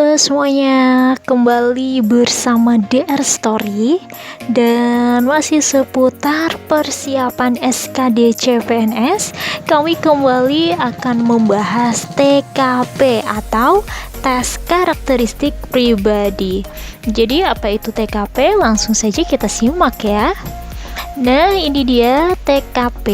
Halo semuanya, kembali bersama DR Story dan masih seputar persiapan SKD CPNS. Kami kembali akan membahas TKP atau tes karakteristik pribadi. Jadi apa itu TKP? Langsung saja kita simak ya. Nah, ini dia TKP,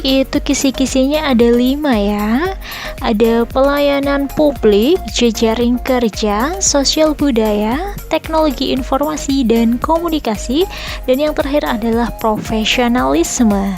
itu kisi-kisinya ada 5 ya. Ada pelayanan publik, jejaring kerja, sosial budaya, teknologi informasi dan komunikasi, dan yang terakhir adalah profesionalisme.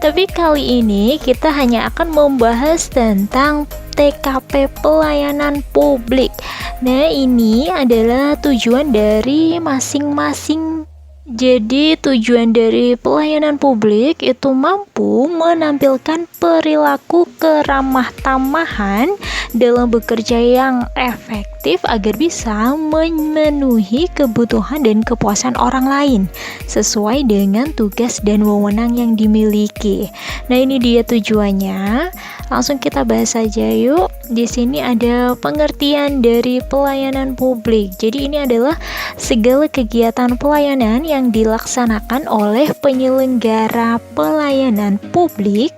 Tapi kali ini kita hanya akan membahas tentang TKP pelayanan publik. Nah, ini adalah tujuan dari masing-masing. Jadi tujuan dari pelayanan publik itu mampu menampilkan perilaku keramah tamahan dalam bekerja yang efektif agar bisa memenuhi kebutuhan dan kepuasan orang lain sesuai dengan tugas dan wewenang yang dimiliki. Nah, ini dia tujuannya. Langsung kita bahas saja yuk. Di sini ada pengertian dari pelayanan publik. Jadi ini adalah segala kegiatan pelayanan yang dilaksanakan oleh penyelenggara pelayanan publik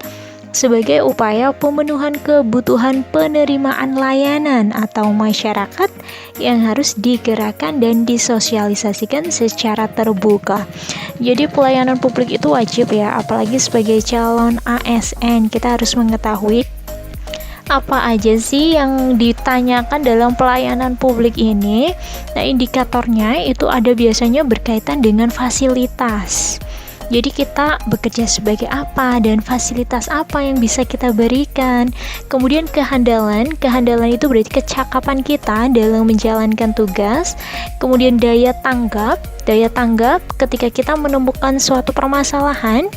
sebagai upaya pemenuhan kebutuhan penerimaan layanan atau masyarakat yang harus digerakkan dan disosialisasikan secara terbuka. Jadi pelayanan publik itu wajib ya, apalagi sebagai calon ASN kita harus mengetahui apa aja sih yang ditanyakan dalam pelayanan publik ini. Nah, indikatornya itu ada biasanya berkaitan dengan fasilitas. Jadi kita bekerja sebagai apa dan fasilitas apa yang bisa kita berikan. Kemudian kehandalan itu berarti kecakapan kita dalam menjalankan tugas. Kemudian daya tanggap ketika kita menemukan suatu permasalahan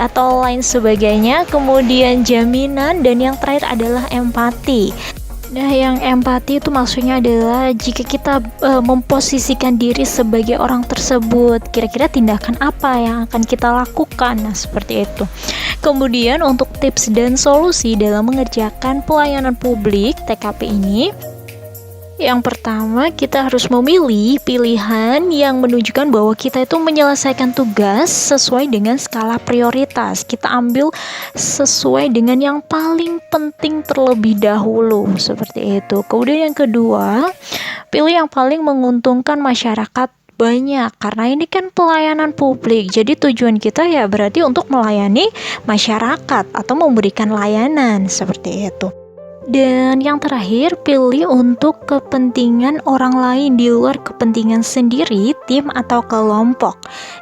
atau lain sebagainya. Kemudian jaminan, dan yang terakhir adalah empati. Nah, yang empati itu maksudnya adalah jika kita memposisikan diri sebagai orang tersebut, kira-kira tindakan apa yang akan kita lakukan. Nah, seperti itu. Kemudian untuk tips dan solusi dalam mengerjakan pelayanan publik TKP ini, yang pertama, kita harus memilih pilihan yang menunjukkan bahwa kita itu menyelesaikan tugas sesuai dengan skala prioritas. Kita ambil sesuai dengan yang paling penting terlebih dahulu, seperti itu. Kemudian yang kedua, pilih yang paling menguntungkan masyarakat banyak, karena ini kan pelayanan publik. Jadi tujuan kita ya berarti untuk melayani masyarakat atau memberikan layanan, seperti itu. Dan yang terakhir, pilih untuk kepentingan orang lain di luar kepentingan sendiri, tim atau kelompok.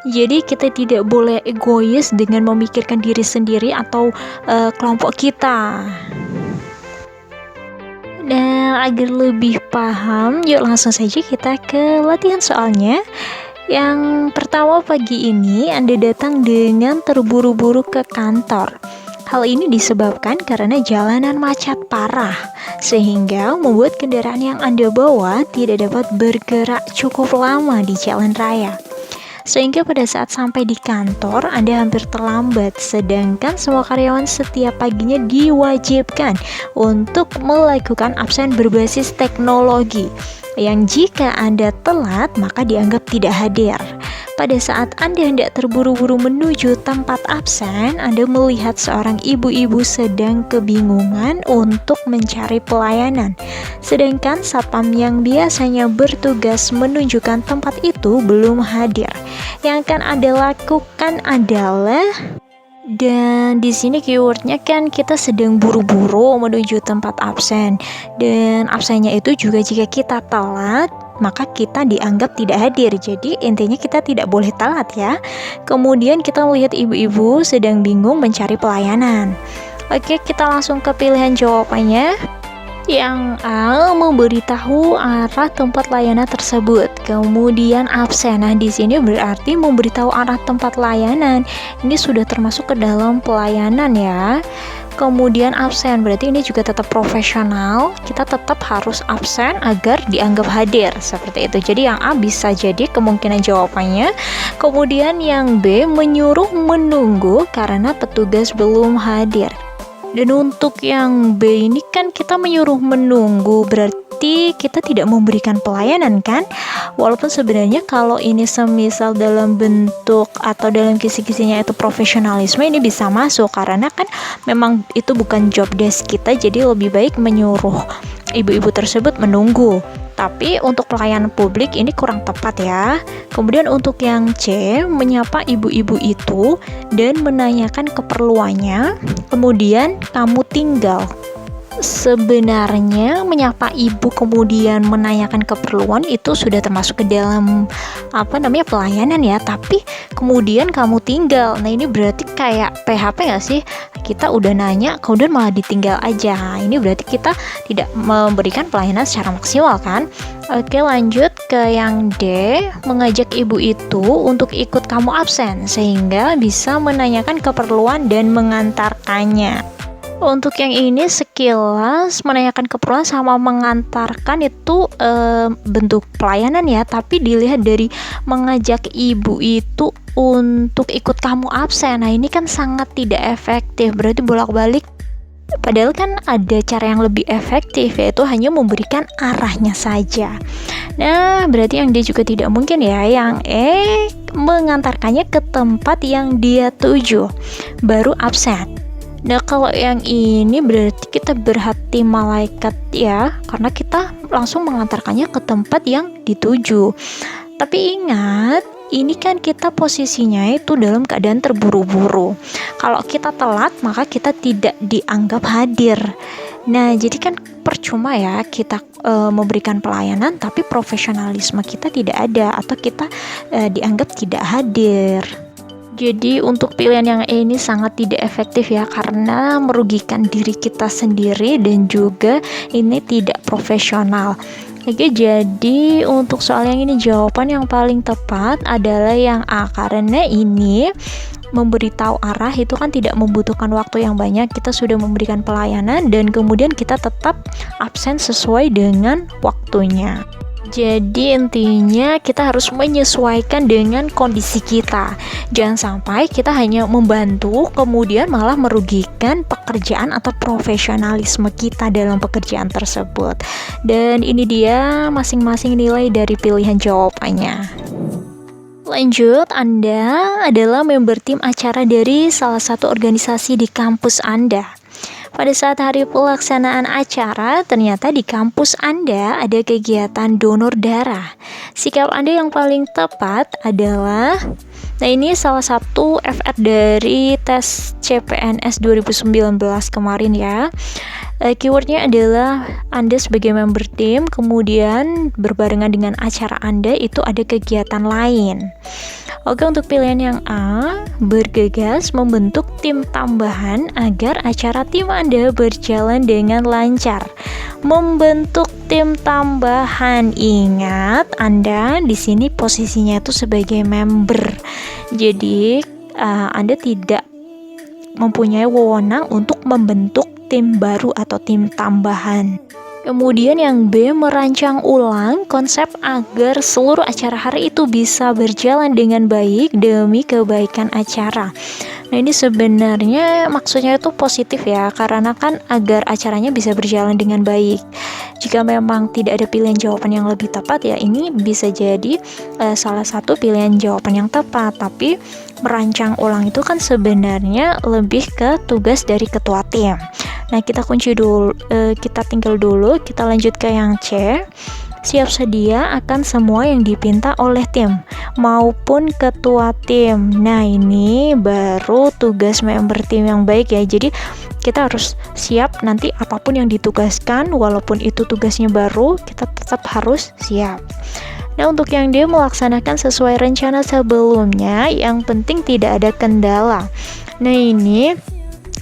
Jadi kita tidak boleh egois dengan memikirkan diri sendiri atau kelompok kita. Nah, agar lebih paham, yuk langsung saja kita ke latihan soalnya. Yang pertama, pagi ini Anda datang dengan terburu-buru ke kantor. Hal ini disebabkan karena jalanan macet parah, sehingga membuat kendaraan yang Anda bawa tidak dapat bergerak cukup lama di jalan raya. Sehingga pada saat sampai di kantor, Anda hampir terlambat, sedangkan semua karyawan setiap paginya diwajibkan untuk melakukan absen berbasis teknologi, yang jika Anda telat, maka dianggap tidak hadir. Pada saat Anda hendak terburu-buru menuju tempat absen, Anda melihat seorang ibu-ibu sedang kebingungan untuk mencari pelayanan. Sedangkan satpam yang biasanya bertugas menunjukkan tempat itu belum hadir. Yang akan Anda lakukan adalah, dan di sini keywordnya kan kita sedang buru-buru menuju tempat absen, dan absennya itu juga jika kita telat maka kita dianggap tidak hadir. Jadi intinya kita tidak boleh telat ya. Kemudian kita melihat ibu-ibu sedang bingung mencari pelayanan. Oke, kita langsung ke pilihan jawabannya. Yang A, memberitahu arah tempat layanan tersebut. Kemudian absen. Nah, di sini berarti memberitahu arah tempat layanan. Ini sudah termasuk ke dalam pelayanan ya. Kemudian absen, berarti ini juga tetap profesional. Kita tetap harus absen agar dianggap hadir, seperti itu. Jadi yang A bisa jadi kemungkinan jawabannya. Kemudian yang B, menyuruh menunggu karena petugas belum hadir. Dan untuk yang B ini kan kita menyuruh menunggu, berarti berarti kita tidak memberikan pelayanan kan? Walaupun sebenarnya kalau ini semisal dalam bentuk atau dalam kisi-kisinya itu profesionalisme, ini bisa masuk karena kan memang itu bukan job desk kita, jadi lebih baik menyuruh ibu-ibu tersebut menunggu. Tapi untuk pelayanan publik ini kurang tepat ya. Kemudian untuk yang C, menyapa ibu-ibu itu dan menanyakan keperluannya, kemudian kamu tinggal. Sebenarnya menyapa ibu kemudian menanyakan keperluan itu sudah termasuk ke dalam pelayanan ya, tapi kemudian kamu tinggal. Nah ini berarti kayak PHP nggak sih? Kita udah nanya kemudian malah ditinggal aja. Nah, ini berarti kita tidak memberikan pelayanan secara maksimal kan? Oke, lanjut ke yang D, mengajak ibu itu untuk ikut kamu absen sehingga bisa menanyakan keperluan dan mengantarkannya. Untuk yang ini sekilas menanyakan keperluan sama mengantarkan itu bentuk pelayanan ya, tapi dilihat dari mengajak ibu itu untuk ikut kamu absen. Nah ini kan sangat tidak efektif, berarti bolak-balik. Padahal kan ada cara yang lebih efektif, yaitu hanya memberikan arahnya saja. Nah berarti yang dia juga tidak mungkin ya. Yang mengantarkannya ke tempat yang dia tuju baru absen. Nah kalau yang ini berarti kita berhati malaikat ya, karena kita langsung mengantarkannya ke tempat yang dituju. Tapi ingat, ini kan kita posisinya itu dalam keadaan terburu-buru. Kalau kita telat, maka kita tidak dianggap hadir. Nah jadi kan percuma ya kita memberikan pelayanan tapi profesionalisme kita tidak ada, atau kita dianggap tidak hadir. Jadi untuk pilihan yang ini sangat tidak efektif ya, karena merugikan diri kita sendiri dan juga ini tidak profesional. Oke, jadi untuk soal yang ini jawaban yang paling tepat adalah yang A, karena ini memberitahu arah itu kan tidak membutuhkan waktu yang banyak. Kita sudah memberikan pelayanan dan kemudian kita tetap absen sesuai dengan waktunya. Jadi intinya kita harus menyesuaikan dengan kondisi kita. Jangan sampai kita hanya membantu kemudian malah merugikan pekerjaan atau profesionalisme kita dalam pekerjaan tersebut. Dan ini dia masing-masing nilai dari pilihan jawabannya. Lanjut, Anda adalah member tim acara dari salah satu organisasi di kampus Anda. Pada saat hari pelaksanaan acara, ternyata di kampus Anda ada kegiatan donor darah. Sikap Anda yang paling tepat adalah, nah ini salah satu FR dari tes CPNS 2019 kemarin ya. Keywordnya adalah Anda sebagai member tim, kemudian berbarengan dengan acara Anda itu ada kegiatan lain. Oke, untuk pilihan yang A, bergegas membentuk tim tambahan agar acara tim Anda berjalan dengan lancar. Membentuk tim tambahan, ingat Anda di sini posisinya itu sebagai member. Jadi Anda tidak mempunyai wewenang untuk membentuk tim baru atau tim tambahan. Kemudian yang B, merancang ulang konsep agar seluruh acara hari itu bisa berjalan dengan baik demi kebaikan acara. Nah ini sebenarnya maksudnya itu positif ya, karena kan agar acaranya bisa berjalan dengan baik. Jika memang tidak ada pilihan jawaban yang lebih tepat ya, ini bisa jadi salah satu pilihan jawaban yang tepat. Tapi merancang ulang itu kan sebenarnya lebih ke tugas dari ketua tim. Nah kita kunci dulu, kita tinggal dulu, kita lanjut ke yang C. Siap sedia akan semua yang dipinta oleh tim maupun ketua tim. Nah ini baru tugas member tim yang baik ya. Jadi kita harus siap nanti apapun yang ditugaskan, walaupun itu tugasnya baru, kita tetap harus siap. Nah untuk yang D, melaksanakan sesuai rencana sebelumnya, yang penting tidak ada kendala. Nah ini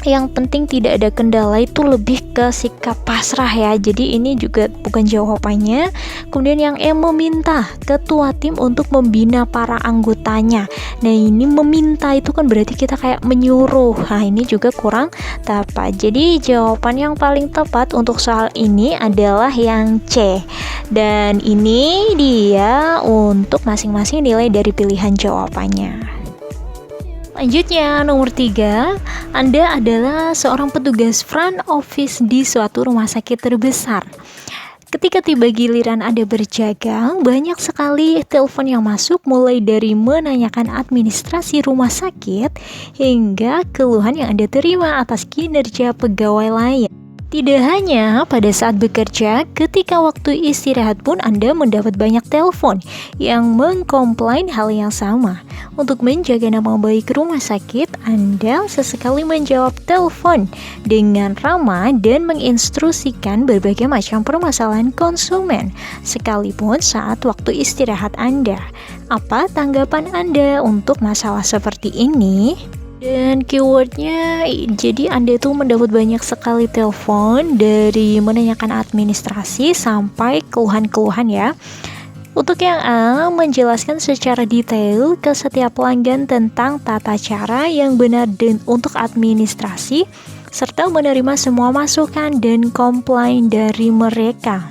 yang penting tidak ada kendala itu lebih ke sikap pasrah ya. Jadi ini juga bukan jawabannya. Kemudian yang E, meminta ketua tim untuk membina para anggotanya. Nah ini meminta itu kan berarti kita kayak menyuruh. Nah ini juga kurang tepat. Jadi jawaban yang paling tepat untuk soal ini adalah yang C. Dan ini dia untuk masing-masing nilai dari pilihan jawabannya. Lanjutnya, nomor 3, Anda adalah seorang petugas front office di suatu rumah sakit terbesar. Ketika tiba giliran Anda berjaga, banyak sekali telepon yang masuk mulai dari menanyakan administrasi rumah sakit hingga keluhan yang Anda terima atas kinerja pegawai lain. Tidak hanya pada saat bekerja, ketika waktu istirahat pun Anda mendapat banyak telepon yang mengkomplain hal yang sama. Untuk menjaga nama baik rumah sakit, Anda sesekali menjawab telepon dengan ramah dan menginstruksikan berbagai macam permasalahan konsumen, sekalipun saat waktu istirahat Anda. Apa tanggapan Anda untuk masalah seperti ini? Dan keywordnya, jadi Anda tuh mendapat banyak sekali telepon dari menanyakan administrasi sampai keluhan-keluhan ya. Untuk yang A, menjelaskan secara detail ke setiap pelanggan tentang tata cara yang benar dan untuk administrasi, serta menerima semua masukan dan komplain dari mereka.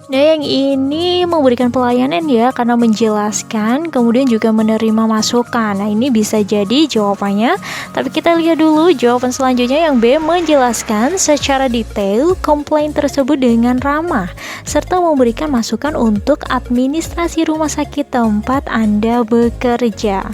Nah, yang ini memberikan pelayanan ya, karena menjelaskan, kemudian juga menerima masukan. Nah, ini bisa jadi jawabannya. Tapi kita lihat dulu jawaban selanjutnya yang B, menjelaskan secara detail komplain tersebut dengan ramah, serta memberikan masukan untuk administrasi rumah sakit tempat Anda bekerja.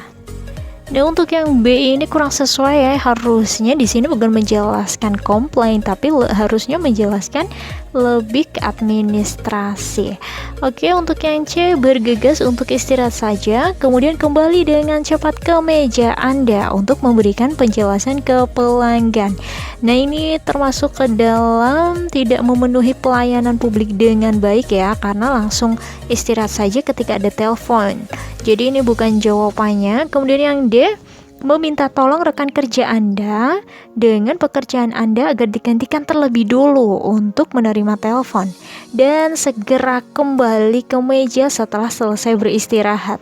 Nah, untuk yang B ini kurang sesuai ya, harusnya di sini bukan menjelaskan komplain, tapi harusnya menjelaskan lebih ke administrasi. Oke, untuk yang C, bergegas untuk istirahat saja, kemudian kembali dengan cepat ke meja Anda untuk memberikan penjelasan ke pelanggan. Nah, ini termasuk ke dalam tidak memenuhi pelayanan publik dengan baik ya, karena langsung istirahat saja ketika ada telepon. Jadi ini bukan jawabannya. Kemudian yang D, meminta tolong rekan kerja Anda dengan pekerjaan Anda agar digantikan terlebih dulu untuk menerima telepon dan segera kembali ke meja setelah selesai beristirahat.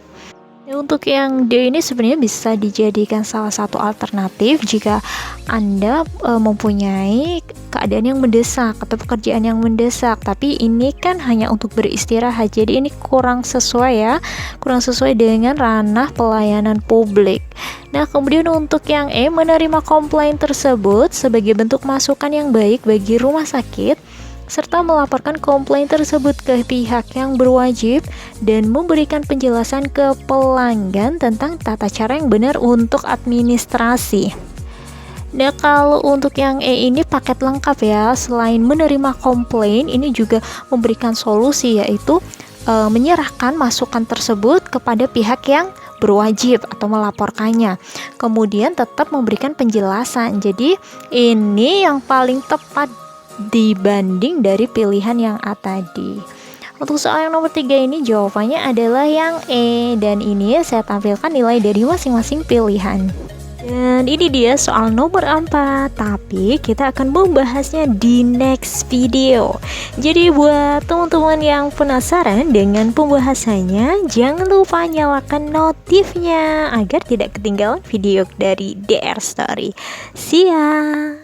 Untuk yang D ini sebenarnya bisa dijadikan salah satu alternatif jika Anda mempunyai keadaan yang mendesak atau pekerjaan yang mendesak, tapi ini kan hanya untuk beristirahat, jadi ini kurang sesuai ya, kurang sesuai dengan ranah pelayanan publik. Nah, kemudian untuk yang E, menerima komplain tersebut sebagai bentuk masukan yang baik bagi rumah sakit, serta melaporkan komplain tersebut ke pihak yang berwajib dan memberikan penjelasan ke pelanggan tentang tata cara yang benar untuk administrasi. Nah, kalau untuk yang E ini paket lengkap ya, selain menerima komplain, ini juga memberikan solusi, yaitu menyerahkan masukan tersebut kepada pihak yang berwajib atau melaporkannya, kemudian tetap memberikan penjelasan. Jadi ini yang paling tepat dibanding dari pilihan yang A tadi. Untuk soal yang nomor 3 ini jawabannya adalah yang E, dan ini saya tampilkan nilai dari masing-masing pilihan. Dan ini dia soal nomor 4, tapi kita akan membahasnya di next video. Jadi buat teman-teman yang penasaran dengan pembahasannya, jangan lupa nyalakan notifnya agar tidak ketinggalan video dari DR Story. See ya!